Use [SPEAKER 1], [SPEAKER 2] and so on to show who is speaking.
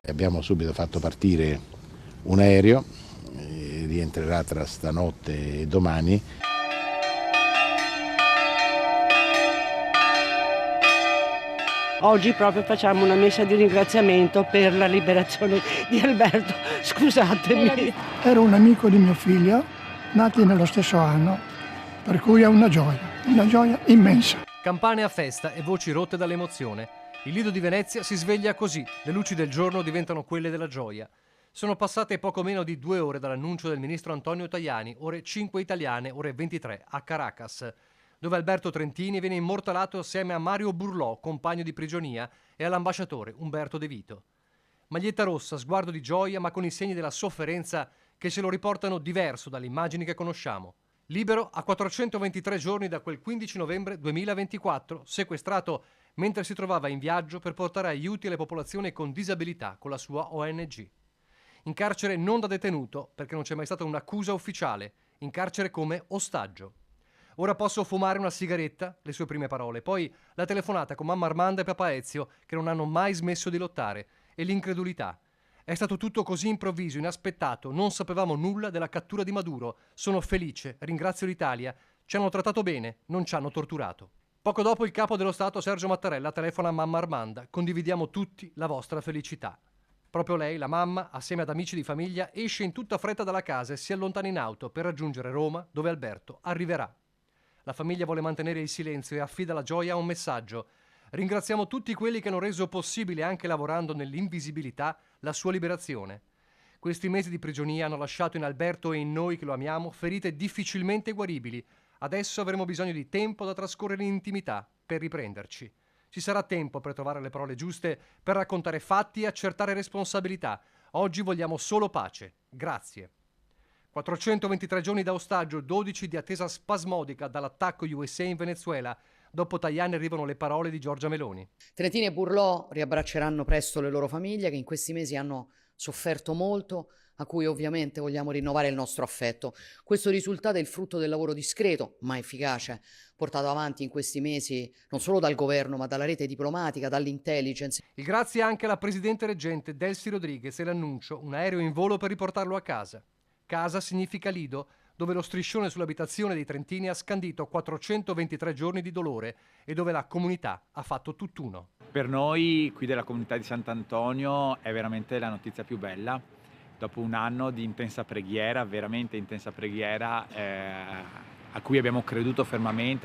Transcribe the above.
[SPEAKER 1] Abbiamo subito fatto partire un aereo, rientrerà tra stanotte e domani.
[SPEAKER 2] Oggi proprio facciamo una messa di ringraziamento per la liberazione di Alberto. Scusatemi.
[SPEAKER 3] Era un amico di mio figlio, nati nello stesso anno, per cui è una gioia immensa.
[SPEAKER 4] Campane a festa e voci rotte dall'emozione. Il Lido di Venezia si sveglia così, le luci del giorno diventano quelle della gioia. Sono passate poco meno di 2 ore dall'annuncio del ministro Antonio Tajani, ore 5 italiane, ore 23 a Caracas, dove Alberto Trentini viene immortalato assieme a Mario Burlò, compagno di prigionia, e all'ambasciatore Umberto De Vito. Maglietta rossa, sguardo di gioia, ma con i segni della sofferenza che ce lo riportano diverso dalle immagini che conosciamo. Libero a 423 giorni da quel 15 novembre 2024, sequestrato mentre si trovava in viaggio per portare aiuti alle popolazioni con disabilità con la sua ONG. In carcere non da detenuto, perché non c'è mai stata un'accusa ufficiale, in carcere come ostaggio. Ora posso fumare una sigaretta, le sue prime parole, poi la telefonata con mamma Armanda e papà Ezio che non hanno mai smesso di lottare, e l'incredulità. È stato tutto così improvviso, inaspettato, non sapevamo nulla della cattura di Maduro. Sono felice, ringrazio l'Italia, ci hanno trattato bene, non ci hanno torturato. Poco dopo il capo dello Stato Sergio Mattarella telefona a mamma Armanda, condividiamo tutti la vostra felicità. Proprio lei, la mamma, assieme ad amici di famiglia, esce in tutta fretta dalla casa e si allontana in auto per raggiungere Roma, dove Alberto arriverà. La famiglia vuole mantenere il silenzio e affida la gioia a un messaggio. Ringraziamo tutti quelli che hanno reso possibile, anche lavorando nell'invisibilità, la sua liberazione. Questi mesi di prigionia hanno lasciato in Alberto e in noi che lo amiamo ferite difficilmente guaribili. Adesso avremo bisogno di tempo da trascorrere in intimità per riprenderci. Ci sarà tempo per trovare le parole giuste, per raccontare fatti e accertare responsabilità. Oggi vogliamo solo pace. Grazie. 423 giorni da ostaggio, 12 di attesa spasmodica dall'attacco USA in Venezuela. Dopo Tajani arrivano le parole di Giorgia Meloni.
[SPEAKER 5] Trentini e Burlò riabbracceranno presto le loro famiglie che in questi mesi hanno sofferto molto, a cui ovviamente vogliamo rinnovare il nostro affetto. Questo risultato è il frutto del lavoro discreto, ma efficace, portato avanti in questi mesi non solo dal governo, ma dalla rete diplomatica, dall'intelligence.
[SPEAKER 4] Il grazie anche alla presidente reggente Delcy Rodriguez e l'annuncio, un aereo in volo per riportarlo a casa. Casa significa Lido, dove lo striscione sull'abitazione dei Trentini ha scandito 423 giorni di dolore e dove la comunità ha fatto tutt'uno.
[SPEAKER 6] Per noi qui della comunità di Sant'Antonio è veramente la notizia più bella. Dopo un anno di intensa preghiera, veramente intensa preghiera, a cui abbiamo creduto fermamente.